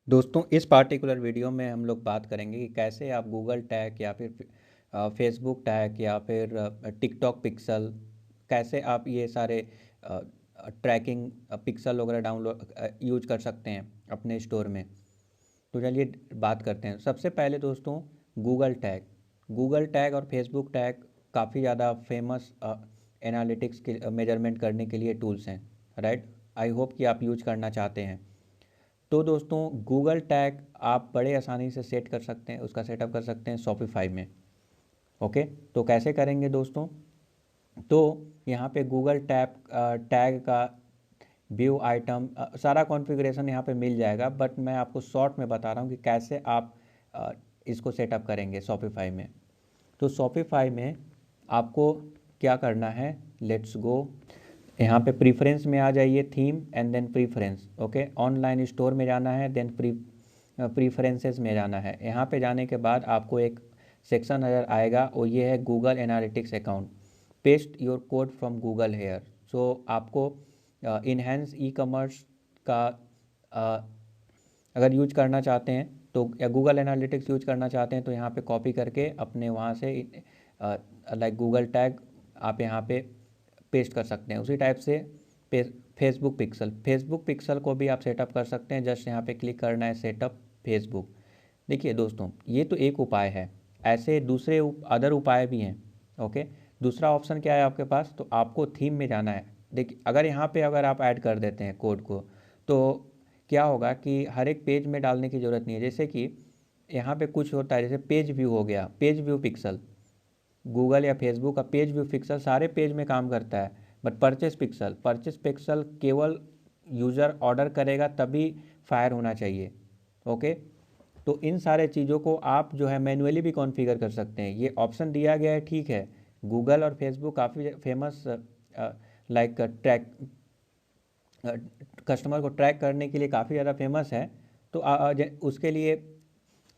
दोस्तों इस particular video में हम लोग बात करेंगे कि कैसे आप गूगल टैग या फिर फेसबुक टैग या फिर टिकटॉक पिक्सल कैसे आप ये सारे ट्रैकिंग पिक्सल वगैरह डाउनलोड यूज कर सकते हैं अपने स्टोर में। तो चलिए बात करते हैं। सबसे पहले दोस्तों गूगल टैग और फेसबुक टैग काफ़ी ज़्यादा फेमस एनालिटिक्स के मेजरमेंट करने के लिए टूल्स हैं, राइट। आई होप कि आप यूज करना चाहते हैं। तो दोस्तों गूगल टैग आप बड़े आसानी से सेट कर सकते हैं, उसका सेटअप कर सकते हैं शॉपिफाई में। ओके, तो कैसे करेंगे दोस्तों? तो यहाँ पे गूगल टैग का व्यू आइटम सारा कॉन्फ़िगरेशन यहाँ पे मिल जाएगा, बट मैं आपको शॉर्ट में बता रहा हूँ कि कैसे आप इसको सेटअप करेंगे शॉपिफाई में। तो शॉपिफाई में आपको क्या करना है, लेट्स गो। यहाँ पे प्रीफरेंस में आ जाइए, theme and then preference. Okay, online store में जाना है, देन प्रीफरेंसेस में जाना है। यहाँ पे जाने के बाद आपको एक सेक्शन नज़र आएगा और ये है Google analytics account. Paste your code from Google here. So आपको इनहेंस ई कॉमर्स का अ, अगर यूज करना चाहते हैं तो, या गूगल एनालिटिक्स यूज करना चाहते हैं तो यहाँ पे कॉपी करके अपने वहाँ से लाइक गूगल टैग आप यहाँ पे पेस्ट कर सकते हैं। उसी टाइप से फेसबुक पिक्सल को भी आप सेटअप कर सकते हैं। जस्ट यहाँ पे क्लिक करना है सेटअप फेसबुक। देखिए दोस्तों, ये तो एक उपाय है, ऐसे दूसरे अदर उपाय भी हैं। ओके, दूसरा ऑप्शन क्या है आपके पास? तो आपको थीम में जाना है। देखिए, अगर यहाँ पे अगर आप ऐड कर देते हैं कोड को, तो क्या होगा कि हर एक पेज में डालने की ज़रूरत नहीं है। जैसे कि यहाँ पे कुछ होता है, जैसे पेज व्यू हो गया, पेज व्यू पिक्सल। गूगल या फेसबुक का पेज व्यू पिक्सल सारे पेज में काम करता है, बट परचेस पिक्सल केवल यूज़र ऑर्डर करेगा तभी फायर होना चाहिए। ओके, तो इन सारे चीज़ों को आप जो है मैन्युअली भी कॉन्फ़िगर कर सकते हैं। ये ऑप्शन दिया गया है, ठीक है। गूगल और फेसबुक काफ़ी फेमस लाइक ट्रैक कस्टमर को ट्रैक करने के लिए काफ़ी ज़्यादा फेमस है। तो उसके लिए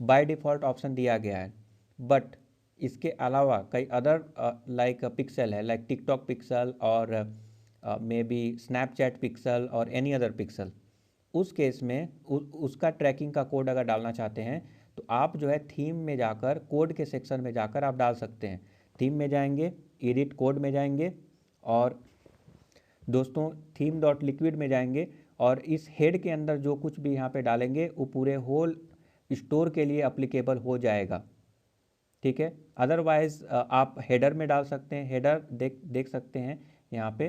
बाय डिफ़ॉल्ट ऑप्शन दिया गया है। बट इसके अलावा कई अदर लाइक पिक्सल है, लाइक टिकटॉक पिक्सल और मे बी स्नैपचैट पिक्सल और एनी अदर पिक्सल। उस केस में उसका ट्रैकिंग का कोड अगर डालना चाहते हैं तो आप जो है थीम में जाकर, कोड के सेक्शन में जाकर आप डाल सकते हैं। थीम में जाएंगे, एडिट कोड में जाएंगे, और दोस्तों थीम डॉट लिक्विड में जाएंगे, और इस हेड के अंदर जो कुछ भी यहाँ पे डालेंगे वो पूरे होल स्टोर के लिए अप्लीकेबल हो जाएगा। ठीक है, अदरवाइज आप हेडर में डाल सकते हैं। हेडर देख देख सकते हैं यहाँ पे,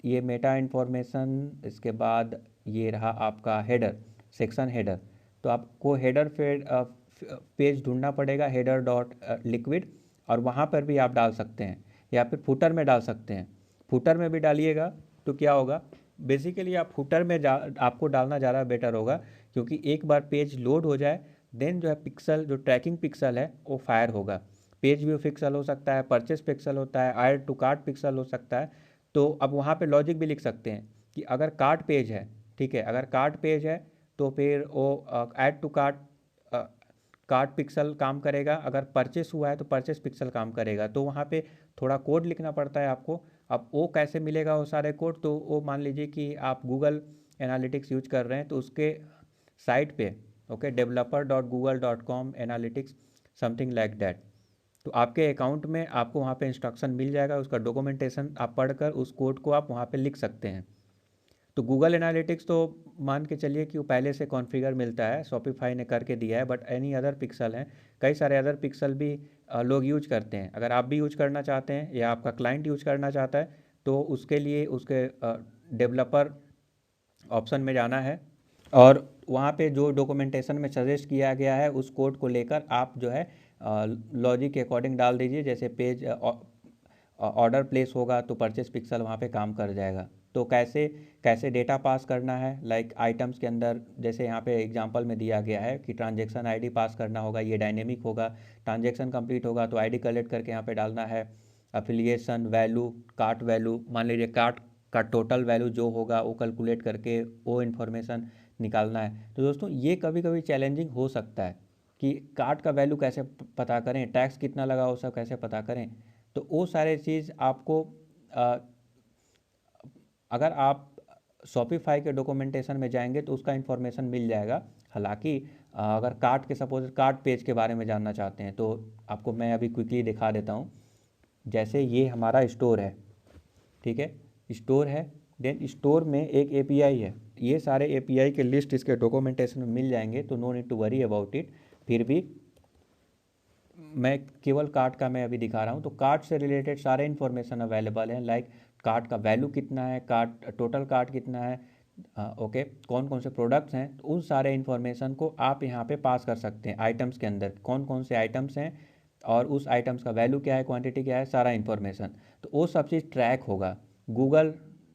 ये मेटा इन्फॉर्मेशन, इसके बाद ये रहा आपका हेडर, सेक्शन हेडर। तो आपको हेडर पेज ढूंढना पड़ेगा, हेडर डॉट लिक्विड, और वहाँ पर भी आप डाल सकते हैं, या फिर फुटर में डाल सकते हैं। फुटर में भी डालिएगा तो क्या होगा, बेसिकली आप फुटर में आपको डालना ज़्यादा बेटर होगा, क्योंकि एक बार पेज लोड हो जाए देन जो है पिक्सल, जो ट्रैकिंग पिक्सल है वो फायर होगा। पेज व्यू पिक्सल हो सकता है, परचेस पिक्सल होता है, ऐड टू कार्ट पिक्सल हो सकता है। तो अब वहाँ पे लॉजिक भी लिख सकते हैं कि अगर कार्ट पेज है, ठीक है, अगर कार्ट पेज है तो फिर वो add to cart cart pixel काम करेगा। अगर परचेस हुआ है तो परचेस पिक्सल काम करेगा। तो वहाँ पे थोड़ा कोड लिखना पड़ता है आपको। अब वो कैसे मिलेगा वो सारे कोड? तो वो मान लीजिए कि आप गूगल एनालिटिक्स यूज कर रहे हैं तो उसके साइट पे, okay, developer.google.com analytics something like that. तो आपके अकाउंट में आपको वहाँ पे इंस्ट्रक्शन मिल जाएगा, उसका डॉक्यूमेंटेशन आप पढ़कर उस कोड को आप वहाँ पे लिख सकते हैं। तो गूगल एनालिटिक्स तो मान के चलिए कि वो पहले से कॉन्फ़िगर मिलता है, शॉपिफाई ने करके दिया है, बट एनी अदर पिक्सल हैं, कई सारे अदर पिक्सल भी लोग यूज करते हैं। अगर आप भी यूज करना चाहते हैं या आपका क्लाइंट यूज करना चाहता है तो उसके लिए उसके डेवलपर ऑप्शन में जाना है, और वहाँ पे जो डॉक्यूमेंटेशन में सजेस्ट किया गया है उस कोड को लेकर आप जो है लॉजिक के अकॉर्डिंग डाल दीजिए। जैसे पेज ऑर्डर प्लेस होगा तो परचेस पिक्सल वहाँ पे काम कर जाएगा। तो कैसे कैसे डेटा पास करना है, लाइक आइटम्स के अंदर, जैसे यहाँ पे एग्जांपल में दिया गया है कि ट्रांजैक्शन आईडी पास करना होगा, ये डायनेमिक होगा। ट्रांजैक्शन कंप्लीट होगा तो आईडी कलेक्ट करके यहाँ पे डालना है। अफिलिएशन वैल्यू, कार्ट वैल्यू, मान लीजिए कार्ट का टोटल वैल्यू जो होगा वो कैलकुलेट करके वो इन्फॉर्मेशन निकालना है। तो दोस्तों ये कभी कभी चैलेंजिंग हो सकता है कि कार्ट का वैल्यू कैसे पता करें, टैक्स कितना लगा वो सब कैसे पता करें। तो वो सारे चीज़ आपको अ, अगर आप शॉपिफाई के डॉक्यूमेंटेशन में जाएंगे तो उसका इन्फॉर्मेशन मिल जाएगा। हालांकि अगर कार्ट के सपोज कार्ट पेज के बारे में जानना चाहते हैं तो आपको मैं अभी क्विकली दिखा देता हूँ। जैसे ये हमारा स्टोर है, ठीक है, स्टोर है, देन स्टोर में एक एपीआई है, ये सारे एपीआई के लिस्ट इसके डॉक्यूमेंटेशन में मिल जाएंगे, तो no need to worry about it. फिर भी मैं केवल कार्ट का मैं अभी दिखा रहा हूँ, तो कार्ट से रिलेटेड सारे इन्फॉर्मेशन अवेलेबल हैं, लाइक कार्ट का वैल्यू कितना है, कार्ट टोटल कार्ट कितना है, ओके, कौन कौन से प्रोडक्ट्स हैं, तो उन सारे इन्फॉर्मेशन को आप यहाँ पे पास कर सकते हैं। आइटम्स के अंदर कौन कौन से आइटम्स हैं और उस आइटम्स का वैल्यू क्या है, क्वांटिटी क्या है, सारा इन्फॉर्मेशन, तो वो सब चीज़ ट्रैक होगा गूगल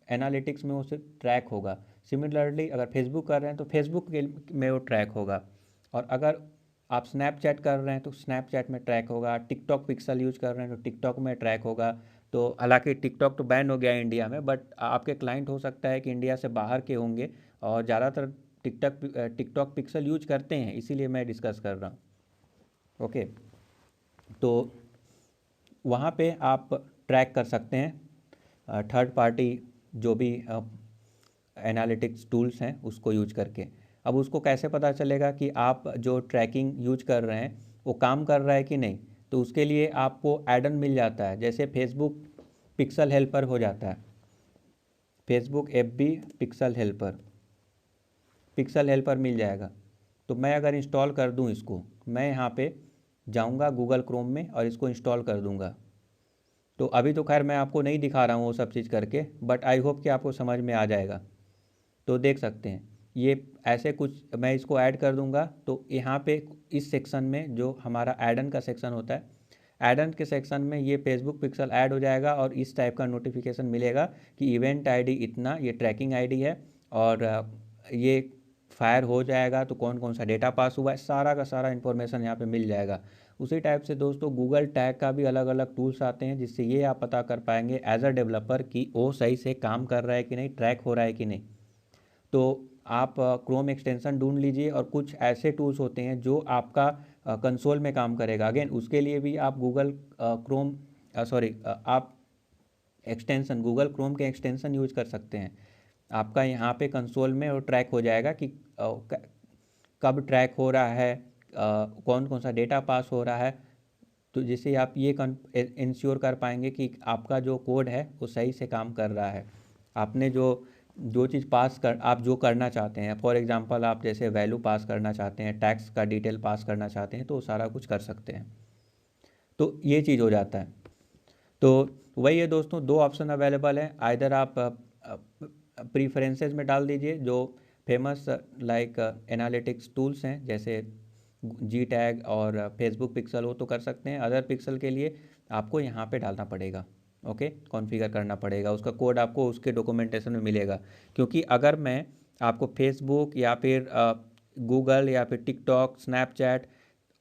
एनालिटिक्स में, वो सिर्फ ट्रैक होगा। सिमिलरली अगर फेसबुक कर रहे हैं तो फेसबुक में वो ट्रैक होगा, और अगर आप स्नैपचैट कर रहे हैं तो स्नैपचैट में ट्रैक होगा, टिकटॉक पिक्सल यूज कर रहे हैं तो टिकटॉक में ट्रैक होगा। तो हालांकि टिकटॉक तो बैन हो गया है इंडिया में, बट आपके क्लाइंट हो सकता है कि इंडिया से बाहर के होंगे और ज़्यादातर टिकटॉक पिक्सल यूज करते हैं, इसीलिए मैं डिस्कस कर रहा हूँ। ओके, तो वहाँ पे आप ट्रैक कर सकते हैं थर्ड पार्टी जो भी एनालिटिक्स टूल्स हैं उसको यूज करके। अब उसको कैसे पता चलेगा कि आप जो ट्रैकिंग यूज कर रहे हैं वो काम कर रहा है कि नहीं, तो उसके लिए आपको एडन मिल जाता है, जैसे फेसबुक पिक्सल हेल्पर हो जाता है, फेसबुक एफबी पिक्सल हेल्पर मिल जाएगा। तो मैं अगर इंस्टॉल कर दूं इसको, मैं यहाँ पे जाऊँगा गूगल क्रोम में और इसको इंस्टॉल कर दूँगा। तो अभी तो खैर मैं आपको नहीं दिखा रहा हूँ वो सब चीज़ करके, बट आई होप कि आपको समझ में आ जाएगा। तो देख सकते हैं ये ऐसे कुछ, मैं इसको ऐड कर दूंगा, तो यहाँ पे इस सेक्शन में जो हमारा ऐडन का सेक्शन होता है, ऐडन के सेक्शन में ये फेसबुक पिक्सल ऐड हो जाएगा और इस टाइप का नोटिफिकेशन मिलेगा कि इवेंट आईडी इतना, ये ट्रैकिंग आईडी है और ये फायर हो जाएगा तो कौन कौन सा डेटा पास हुआ है, सारा का सारा इन्फॉर्मेशन यहाँ पे मिल जाएगा। उसी टाइप से दोस्तों गूगल टैग का भी अलग अलग टूल्स आते हैं, जिससे ये आप पता कर पाएंगे एज अ डेवलपर कि वो सही से काम कर रहा है कि नहीं, ट्रैक हो रहा है कि नहीं। तो आप क्रोम एक्सटेंशन ढूंढ लीजिए, और कुछ ऐसे टूल्स होते हैं जो आपका कंसोल में काम करेगा। अगेन उसके लिए भी आप गूगल क्रोम आप एक्सटेंशन गूगल क्रोम के एक्सटेंशन यूज कर सकते हैं। आपका यहाँ पे कंसोल में वो ट्रैक हो जाएगा कि कब ट्रैक हो रहा है, कौन कौन सा डेटा पास हो रहा है, तो जिससे आप ये इंश्योर कर पाएंगे कि आपका जो कोड है वो सही से काम कर रहा है। आपने जो चीज़ पास कर आप जो करना चाहते हैं, फॉर एग्जांपल आप जैसे वैल्यू पास करना चाहते हैं, टैक्स का डिटेल पास करना चाहते हैं, तो सारा कुछ कर सकते हैं। तो ये चीज़ हो जाता है। तो वही है दोस्तों, दो ऑप्शन अवेलेबल हैं, आइदर आप प्रीफरेंसेस में डाल दीजिए जो फेमस लाइक एनालिटिक्स टूल्स हैं जैसे जी टैग और फेसबुक पिक्सल, हो तो कर सकते हैं। अदर पिक्सल के लिए आपको यहाँ पे डालना पड़ेगा, ओके, कॉन्फ़िगर करना पड़ेगा, उसका कोड आपको उसके डॉक्यूमेंटेशन में मिलेगा। क्योंकि अगर मैं आपको फेसबुक या फिर गूगल या फिर टिकटॉक, स्नैपचैट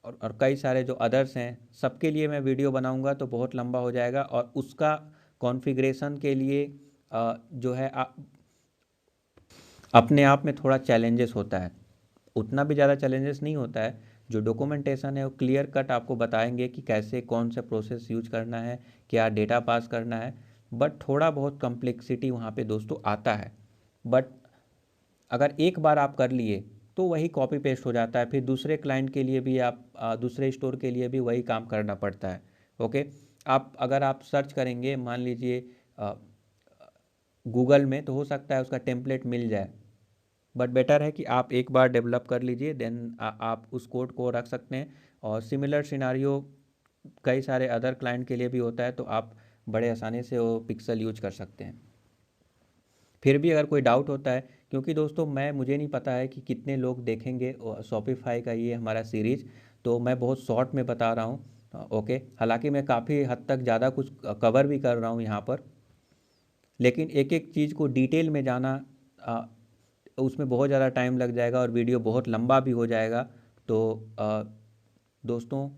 और कई सारे जो अदर्स हैं सबके लिए मैं वीडियो बनाऊंगा तो बहुत लंबा हो जाएगा, और उसका कॉन्फ़िगरेशन के लिए जो है अपने आप में थोड़ा चैलेंजेस होता है, उतना भी ज़्यादा चैलेंजेस नहीं होता है। जो डॉक्यूमेंटेशन है वो क्लियर कट आपको बताएंगे कि कैसे कौन सा प्रोसेस यूज करना है, क्या डेटा पास करना है, बट थोड़ा बहुत कम्प्लेक्सिटी वहाँ पे दोस्तों आता है। बट अगर एक बार आप कर लिए तो वही कॉपी पेस्ट हो जाता है, फिर दूसरे क्लाइंट के लिए भी आप दूसरे स्टोर के लिए भी वही काम करना पड़ता है। ओके, अगर आप सर्च करेंगे मान लीजिए गूगल में, तो हो सकता है उसका टेम्पलेट मिल जाए, बट बेटर है कि आप एक बार डेवलप कर लीजिए, देन आप उस कोड को रख सकते हैं। और सिमिलर सिनारियो कई सारे अदर क्लाइंट के लिए भी होता है, तो आप बड़े आसानी से वो पिक्सल यूज कर सकते हैं। फिर भी अगर कोई डाउट होता है, क्योंकि दोस्तों मुझे नहीं पता है कि कितने लोग देखेंगे शॉपिफाई का ये हमारा सीरीज़, तो मैं बहुत शॉर्ट में बता रहा हूँ, ओके। हालांकि मैं काफ़ी हद तक ज़्यादा कुछ कवर भी कर रहा हूँ यहाँ पर, लेकिन एक एक चीज़ को डिटेल में जाना उसमें बहुत ज़्यादा टाइम लग जाएगा और वीडियो बहुत लंबा भी हो जाएगा। तो दोस्तों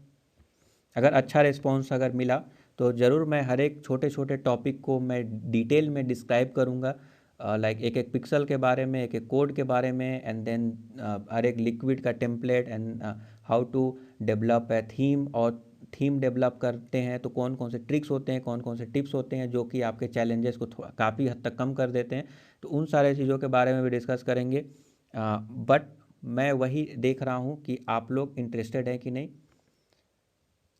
अगर अच्छा रिस्पॉन्स अगर मिला तो ज़रूर मैं हर एक छोटे छोटे टॉपिक को मैं डिटेल में डिस्क्राइब करूँगा, लाइक एक एक पिक्सल के बारे में, एक एक कोड के बारे में, एंड देन हर एक लिक्विड का template, and how to develop a theme, और थीम डेवलप करते हैं तो कौन कौन से ट्रिक्स होते हैं, कौन कौन से टिप्स होते हैं जो कि आपके चैलेंजेस को काफ़ी हद तक कम कर देते हैं। तो उन सारे चीज़ों के बारे में भी डिस्कस करेंगे। बट मैं वही देख रहा हूँ कि आप लोग इंटरेस्टेड हैं कि नहीं।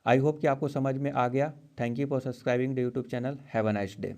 आई होप कि आपको समझ में आ गया। Thank you for subscribing the YouTube channel. Have a nice day.